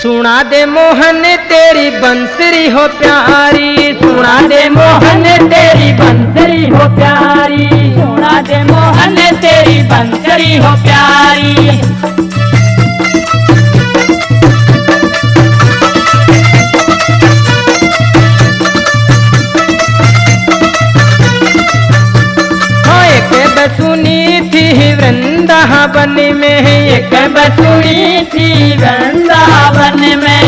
सुना दे मोहन तेरी बंसरी हो प्यारी, सुना दे मोहन तेरी बंसरी हो प्यारी, सुना दे मोहन तेरी बंसरी हो प्यारी। बसुनी थी वृंदावन में, एक बसुनी थी वृंदावन में,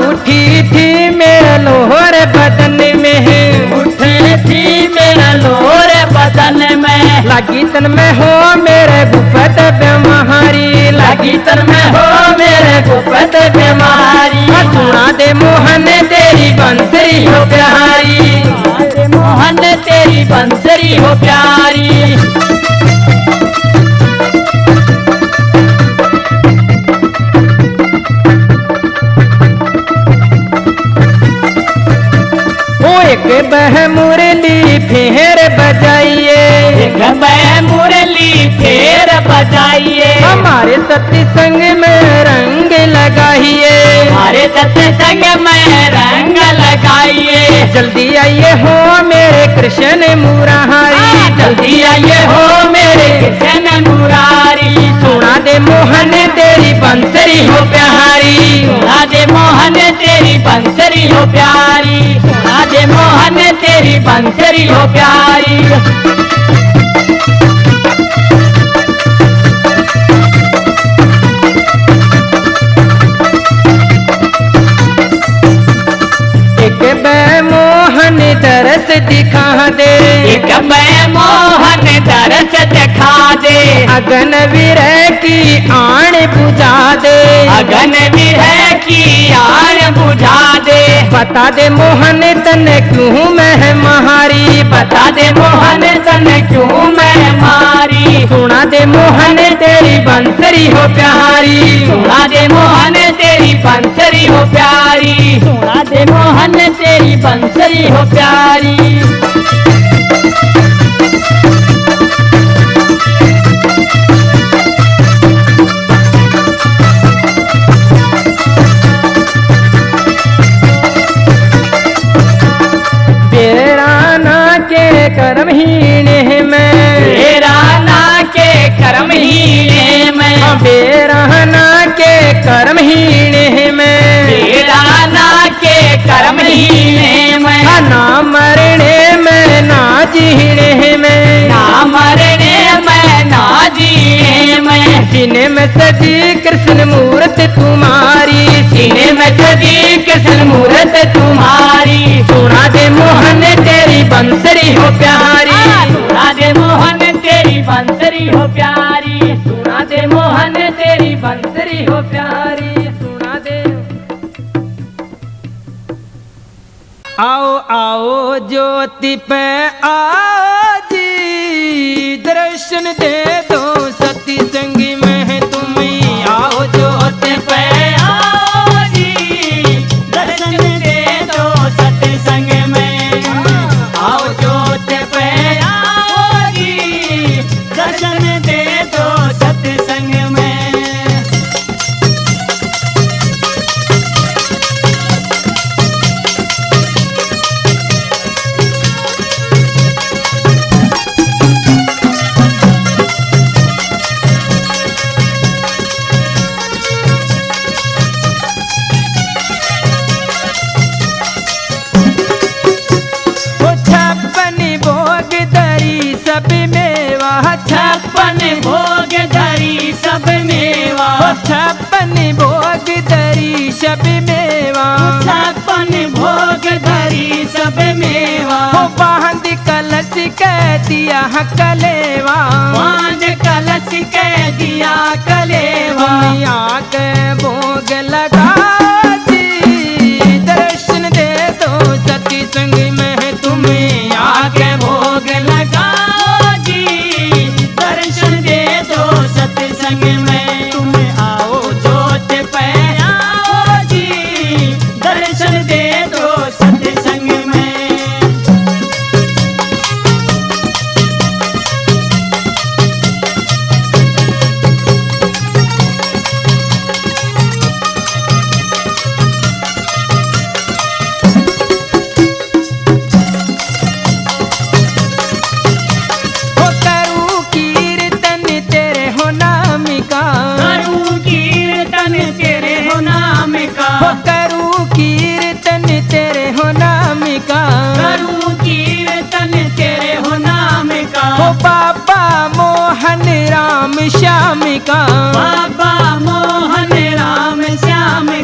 उठी थी मेरा लोहर बदन में, उठी थी मेरा लोहर बदन में, लगी तन में हो मेरे गुप्त बीमारी, लगी तन में हो मेरे गुप्त बीमारी। सुना दे मोहन तेरी बंसरी हो प्यारी, मोहन तेरी बंसरी हो प्यारी। एक बह मुरली फेर बजाइए, एक बह मुरली फेर बजाइए, हमारे सत्संग में रंग लगाइए, हमारे सत्संग में रंग लगाइए। जल्दी आइए हो मेरे कृष्ण मुरारी, जल्दी आइए हो मेरे कृष्ण मुरारी। सुना दे मोहन तेरी बंसरी हो प्यारी, सुना दे मोहन तेरी बंसरी हो प्यारी, सुना दे मोहन तेरी बंसरी हो प्यारी। एक बै मोहन दरस दिखा दे, एक बै मोहन दरस दिखा दे, अगन विरह की आन बुझा दे, अगन विरह की आन बुझा दे। बता दे मोहन तन क्यों मैं मारी, बता दे मोहन तन क्यों मैं मारी। सुना दे मोहन तेरी बंसरी हो प्यारी, सुना दे मोहन तेरी बंसरी हो प्यारी, सुना दे मोहन तेरी बंसरी हो प्यारी। कर्महीन में, बेराना के कर्महीन में, बेराना के कर्महीन में, बेराना के कर्महीन में, ना मरने में ना जीने में, ना मरने में ना जीने में। सीने में सजी कृष्ण मूर्त तुम्हारी, सीने में सजी कृष्ण मूर्त तुम्हारी। सुना दे मोहन तेरी बंसरी हो प्यारी, सुना दे मोहन तेरी बंसरी हो प्यारी, सुना दे मोहन तेरी बंसरी हो प्यारी। सुना दे। आओ आओ ज्योति पे आओ जी, दर्शन दे दो सती संगी में तुम, आओ ज्योति पे आओ जी, दर्शन दे दो सत्संग में, आओ ज्योति पे आओ जी, दर्शन दे दो सत्संग में। सब मेवा, छप्पन भोग धरी सब मेवा, छप्पन भोग धरी सब मेवा, छप्पन भोग धरी सब मेवा। बांध कलश कह दिया कलेवा, बांध कलश कह दिया कलेवा, दुनिया के भोग लगा जी, दर्शन दे दो सती संग में तुम्हें, आके भोग लगा जी, दर्शन दे दो सत्संग में। तुम आओ ज्योत पे आओ जी, दर्शन दे दो सत्संग में।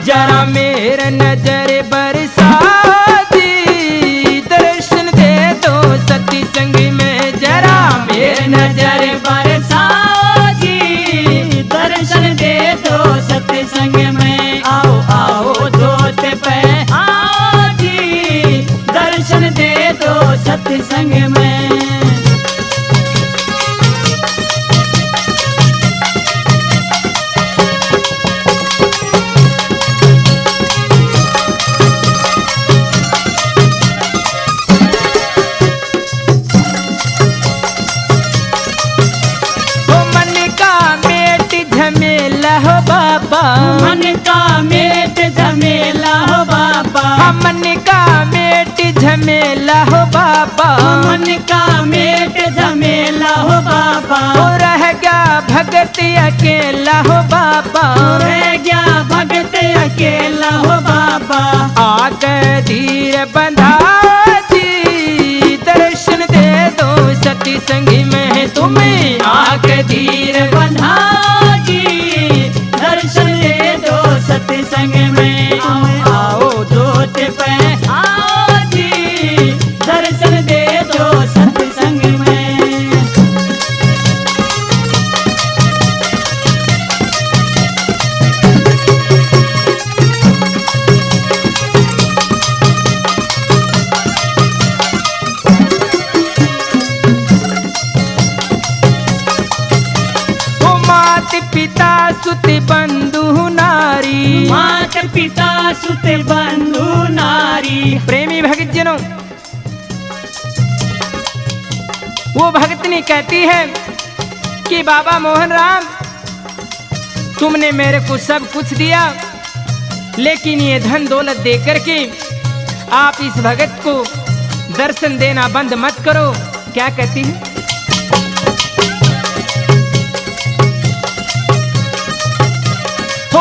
जरा मेरा नजर बरसा दी, दर्शन दे दो सत्संग में। जरा मेरा नजर बरसा जी, दर्शन दे दो सत्संग में। आओ आओ जोत पे आओ जी, दर्शन दे दो सत्संग में। मन का मेट झमेला हो बाबा, मन का मेट झमेला हो बाबा, मन का मेट झमेला हो बाबा। हो रह गया भगत अकेला हो बाबा, रह गया भगत अकेला हो बाबा। आके धीर बंधा जी, दर्शन दे दो सत्संग में तुम्हें। आके धीर बंधा जी, दर्शन दे दो सत्संग में। आओ आओ जोत पे आओ जी, दर्शन दे दो सत्संग में। पिता सुत बंधु नारी, मात पिता सुत बंधु नारी। प्रेमी भगत जनों, वो भगतनी कहती है कि बाबा मोहन राम, तुमने मेरे को सब कुछ दिया, लेकिन ये धन दौलत दे करके आप इस भगत को दर्शन देना बंद मत करो। क्या कहती है?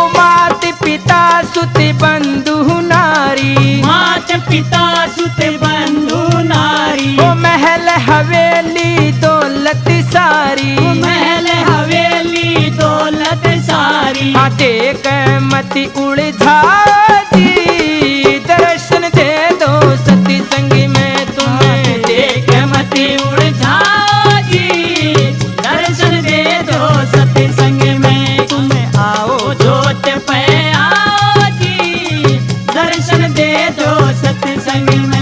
मात पिता सुत बंधु नारी, मात पिता सुत बंधु नारी। ओ महल हवेली दौलत सारी, महल हवेली दौलत सारी। देख मत उलझा जी, दर्शन दे दो सत्संग में तुम्हें। देख मत उलझा जी, दर्शन दे दो सत्संग में तुम्हें। आओ जोत पे आओ जी, दर्शन दे दो सत्संग में।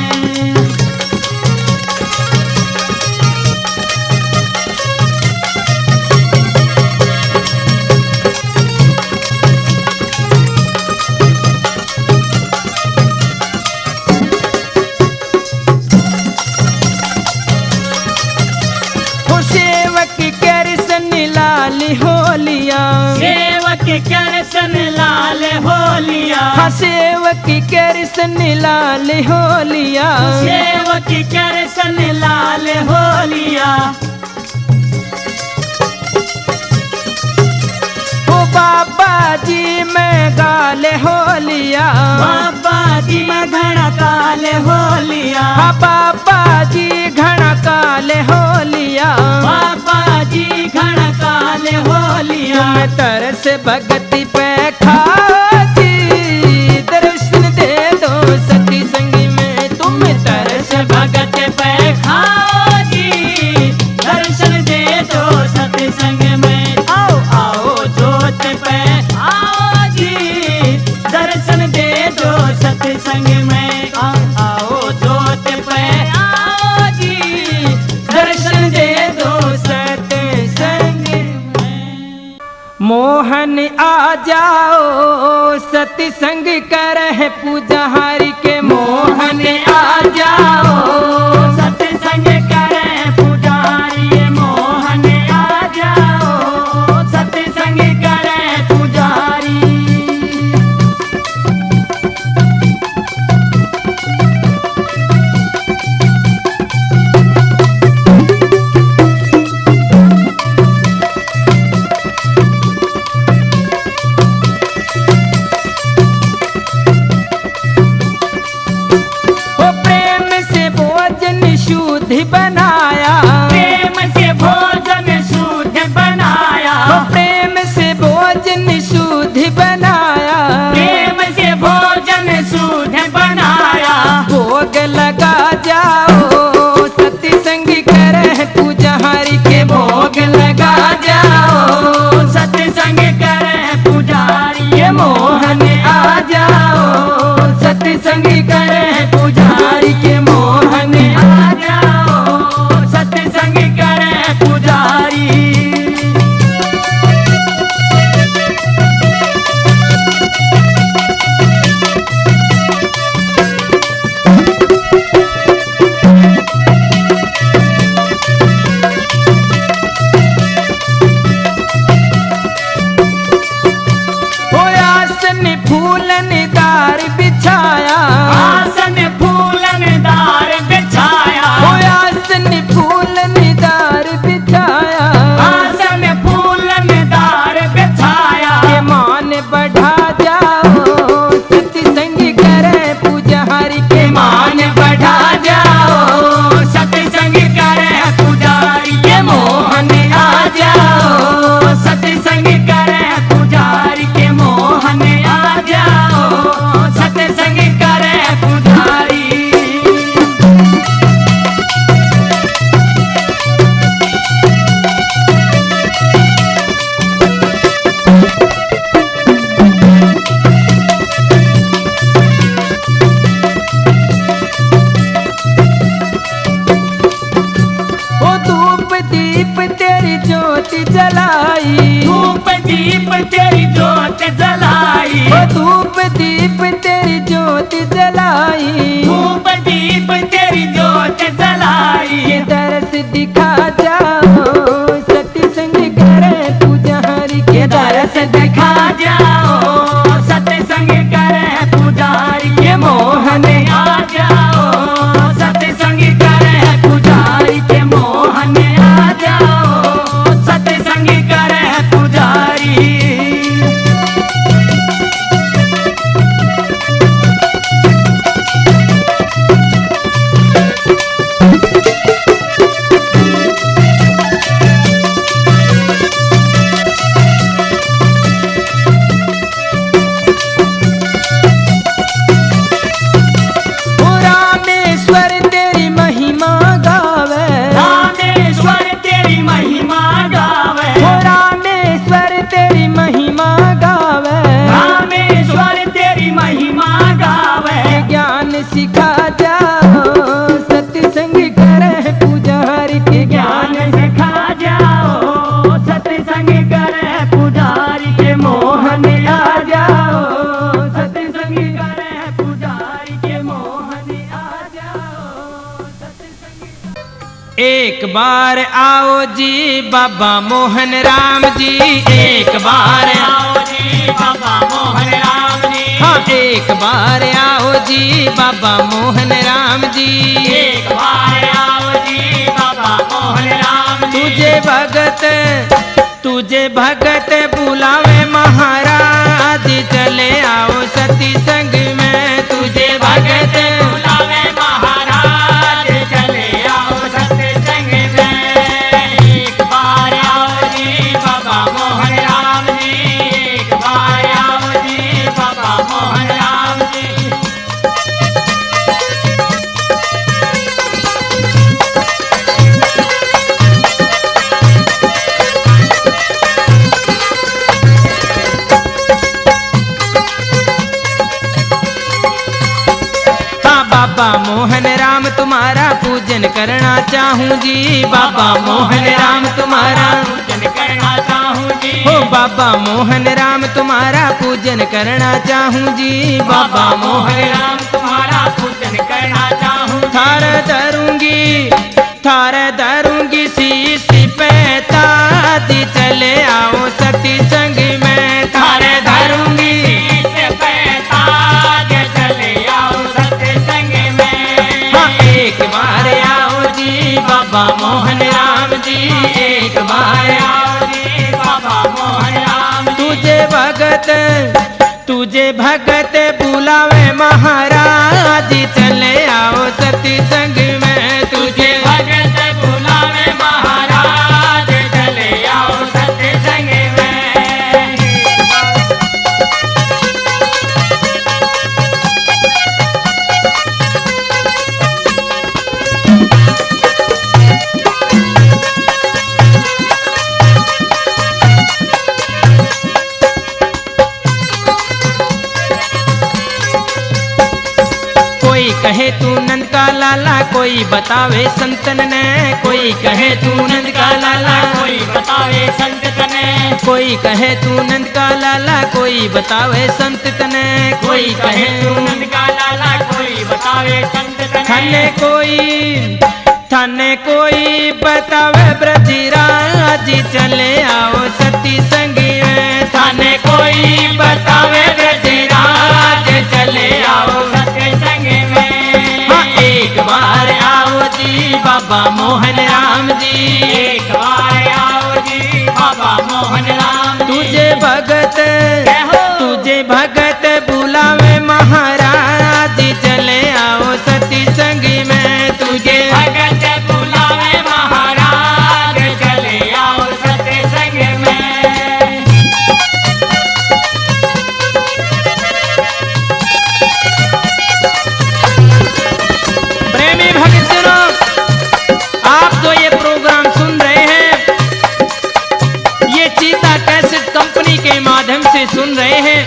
सेवक करसन लाल होलिया, सेवक करसन लाल होलिया, सेवक करसन लाल होलिया। ओ बाबा जी मैं गाल होलिया, बाबा जी मैं घना काल होलिया। बाबा जी घना काल होलिया, बाबा जी घना काल होलिया। तुम तरस भगति पे खा जी, दर्शन दे दो सत्संग में। तुम तरस भगत पे खाओ जी, दर्शन दे दो सत्संग में। आओ आओ जोत पे आओ जी, दर्शन दे दो सत्संग में। आओ जोत पे आओ जी, दर्शन दे दो सत्संग में। मोहन आ जाओ सत्संग करह पूजा हरि के। मोहन आ जाओ सत्संग करें पुजारी। मोहन आ जाओ सत्संग करें पुजारी। ओ प्रेम से बोल आसन फूलन दार बिछाया, आसन फूलन दार बिछाया, ओ आसन फूलन दार बिछाया, आसन फूलन दार बिछाया। के मान बढ़ा जाओ सत्संग करे पुजारी, के मान बढ़ा जाओ सत्संग करे पुजारी, के मोहन आ जाओ सत्संग करे पुजारी, के मोहन आ जाओ सत्संग करे पुजारी। ओ धूप दीप तेरी ज्योति जलाई, धूप दीप तेरी जोत जलाई, ओ धूप दीप तेरी ज्योति जलाई, धूप दीप तेरी जोत जलाई। ये दरस दिखा जाओ सत्संग करे पुजारी, के दरस दिखा जाओ सत्संग करे पुजारी, के मोहन आ जाओ सत्संग करे पुजारी, के मोहन आ जाओ सत्संग करे पुजारी। ओ रामेश्वर तेरी महिमा गावे, रामेश्वर तेरी महिमा गावे, ओ रामेश्वर तेरी महिमा गावे, रामेश्वर तेरी महिमा गावे। ज्ञान सिखा जाओ सत्संग करे पुजारी, के ज्ञान सिखा जाओ सत्संग करे पुजारी, के मोहन आ जाओ सत्संग करे पुजारी, के मोहन आ जाओ सत्संग। एक बार आओ जी बाबा मोहन राम जी, एक बार आओ जी बाबा मोहन राम जी, हाँ एक बार आओ जी बाबा मोहन राम जी, एक बार आओ जी बाबा मोहन राम जी। तुझे भगत बुलावे महाराज, चले आओ सत्संग में तुझे भगत बुलावे महाराज, चले आओ सत्संग में। एक बार आओ जी बाबा मोहन राम जी, एक बार आओ जी बाबा मोहन राम जी। बाबा मोहन राम तुम्हारा पूजन करना चाहूँ जी, बाबा मोहन राम तुम्हारा पूजन करना चाहूँ जी, हो बाबा मोहन राम तुम्हारा पूजन करना चाहूँ जी, बाबा मोहन राम तुम्हारा पूजन करना चाहूँ। थार धरूंगी शीश पे ताज, चले आओ सत्संग में थार धरूंगी। एक बार आओ जी बाबा मोहन राम जी, एक बार आओ जी बाबा मोहन राम तुझे भगत बुलावे महाराज, चले आओ सत्संग में तुझे भगत बुलावे महाराज, चले आओ सत्संग में। कोई कहे तू नंद का लाला, कोई बतावे संतन ने, कोई कहे तू नंद का लाला, कोई बतावे संत तने, कोई कहे तू नंद का लाला, कोई बतावे संत तने, कोई कहे तू नंद का लाला, कोई बतावे संत तने। थाने कोई बतावे ब्रजराज, चले आओ सती संगी में थाने कोई बतावे ब्रज बाबा मोहन राम जी। एक बार आओ जी बाबा मोहन राम जी। तुझे भगत जय हो। तुझे भगत बुलावे महाराज, चले आओ सती संग में। तुझे भगत बुलावे महाराज, चले आओ सत्संग में। प्रेमी भक्तजनों, आप जो ये प्रोग्राम सुन रहे हैं, ये चीता कैसेट कंपनी के माध्यम से सुन रहे हैं।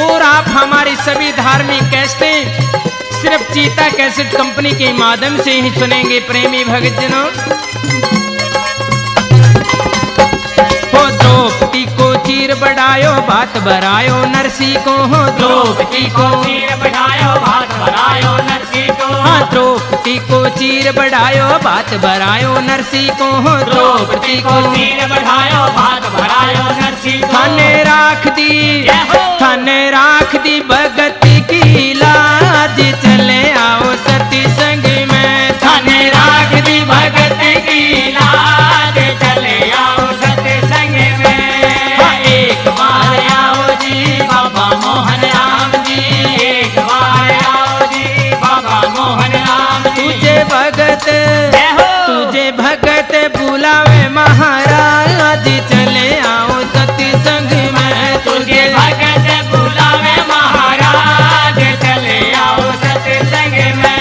और आप हमारी सभी धार्मिक कैसेटें सिर्फ चीता कैसेट कंपनी के माध्यम से ही सुनेंगे। प्रेमी भक्तजनों, हो द्रौपदी को चीर बढ़ायो, बात बढ़ायो नरसी को। हो द्रौपदी को चीर बढ़ायो, भात भरायो नरसी को। हाँ, द्रौपदी को चीर बढ़ायो, बात बढ़ायो नरसी को। हो द्रौपदी को चीर बढ़ायो, भात भरायो नरसी को। थाने राख दी, जय हो। थाने राख दी भगत की लाज, चले आओ सती संग में। थाने राख दी भगत की लाज, चले आओ सत्संग में। हाँ, एक बार आओ जी बाबा मोहन राम जी। एक बार आओ जी बाबा मोहन राम जी। तुझे भगत जय हो। तुझे भगत बुलावे महाराज, चले आओ सती संग में। तुझे भगत बुलावे महाराज, चले आओ सत्संग में।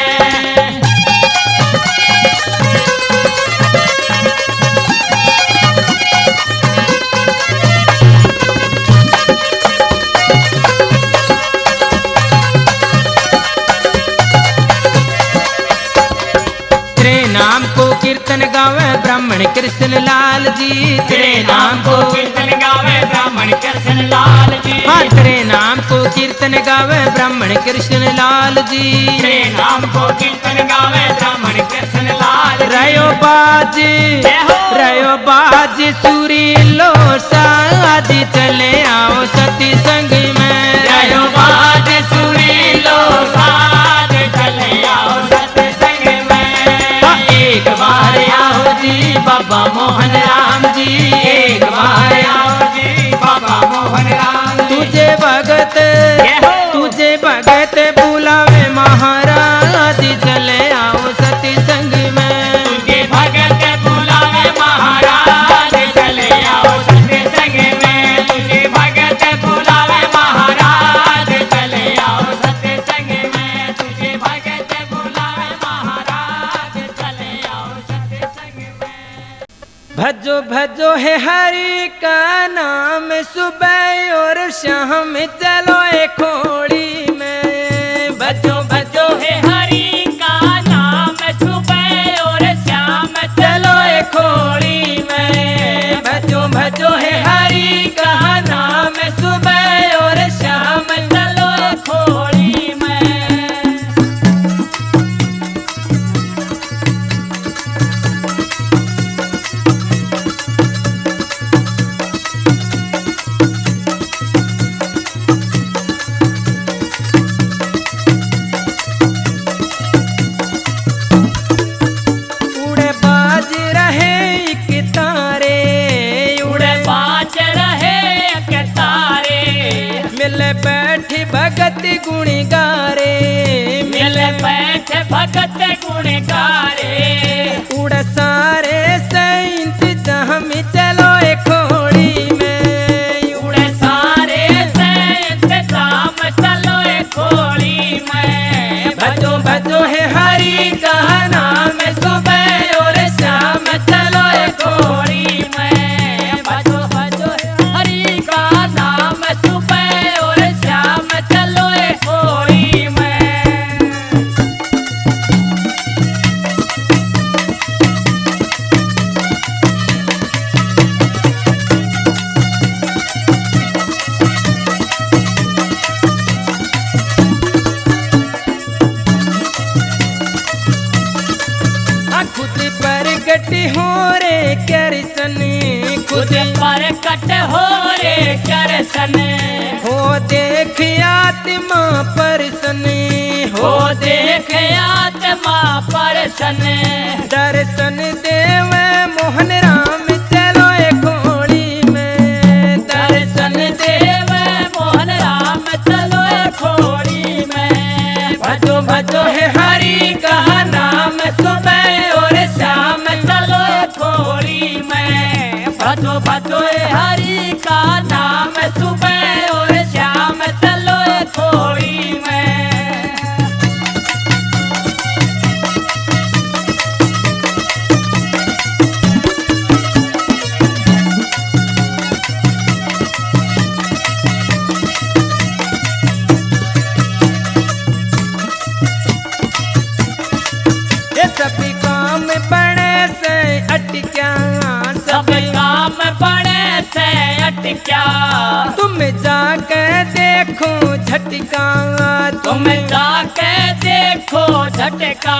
तेरे नाम को कीर्तन गावे ब्राह्मण कृष्ण लाल जी। तेरे नाम को कीर्तन गावे ब्राह्मण कृष्ण लाल जी। हाँ, तेरे नाम को कीर्तन गावे ब्राह्मण कृष्ण लाल जी। तेरे नाम को कीर्तन गावे ब्राह्मण कृष्ण लाल जी। रयो बाज जय हो। रयो बाज सूरी लो साज, चले आओ सती संग में। रयो बाज सुरी लो साज, चले आओ सत्संग में। हाँ, एक बार आओ जी बाबा मोहन राम जी। एक बार आओ जी बाबा मोहन राम जी। तुझे भगत जय हो। तुझे भगत बुलावे महाराज, चले आओ सती संग में। तुझे भगत बुलावे महाराज, चले आओ सत्संग में। तुझे भगत बुलावे महाराज, चले आओ सत्संग में। तुझे भगत बुलावे महाराज, चले आओ सत्संग में। भजो भजो है हरि का नाम, सुबह और शाम चलो एक खोड़ी में। भजो भजो है हरि का नाम, सुबह और शाम चलो एक खोड़ी में। भजो भजो है हरि का नाम, सुबह और शाम चलो खोड़ी में। उड़े बाज रहे एक तारे, उड़े बाज रहे के तारे। मिले बैठी भगत गुणी गारे। मिल बैठ भगत गुण गारे। उड़ सारे सैंत जहाँ में चलो एक खोड़ी में। उड़े सारे से इंतजाम, चलो एक खोड़ी में। भजो भजो है हरि का नाम, सुबह और शाम चलो एक खोड़ी में। भजो भजो हरि का नाम, सुबह और शाम चलो एक खोड़ी में। खुद प्रगट हो रे कृष्ण, खुद प्रकट हो रे कृष्ण। हो देख आत्मा परसन। हो देख आत्मा पर दर्शन दर्शन देव मोहन राम चलो एक खोड़ी में। दर्शन देव मोहन राम चलो खोड़ी में। भजो भजो है हरि का नाम सुबह और शाम चलो खोड़ी में। भजो भजो हरि का नाम सुबह और शाम चलो खोड़ी में। सभी काम बड़े से अटक्या सब काम बड़े से अटक्या। तुम जाके देखो झटका तुम जाके देखो झटका।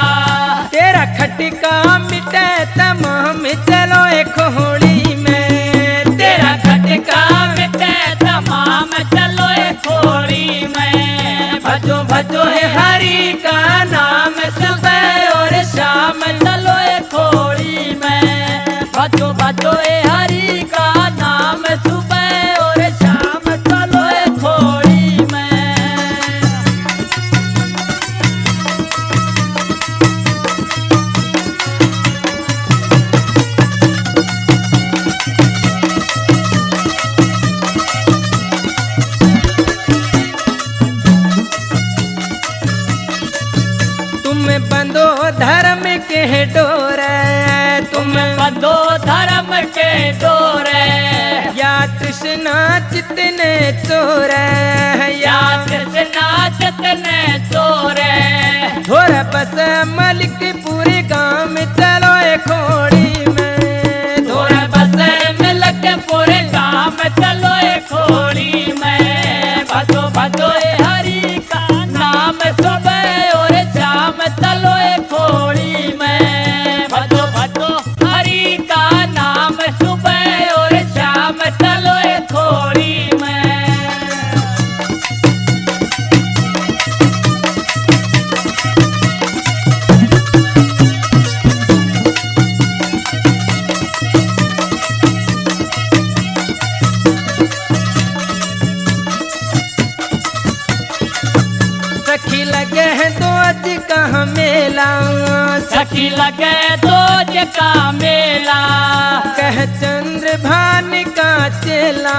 तेरा खटका मिटे तमाम चलो एक खोड़ी में। तेरा खटका मिटे तमाम चलो खोड़ी में। भजो भजो है हरि का नाम सुबह और शाम चलो खोड़ी में। भजो भजो हरि का नाम सुबह और शाम चलो खोड़ी में। तुम बंदो धर्म के डोरे तुम बंधो धर्म के डोरे। या तृष्णा चितने चोरे या कृष्णा चितने चोरे। थोर बस मलिक पूरे गांव में चलो एक खोड़ी में। थोर बस मिलक पूरे काम चलो खोड़ी में। भजो भजो हरि का नाम सुबह और शाम चलो खोड़ी में। भजो भजो हरि का नाम सुबह और शाम चलो खोड़ी में। सखी लगे हैं तो आज कहाँ मेला सखी लगे दोज का मेला। कह चंद्र भान का चेला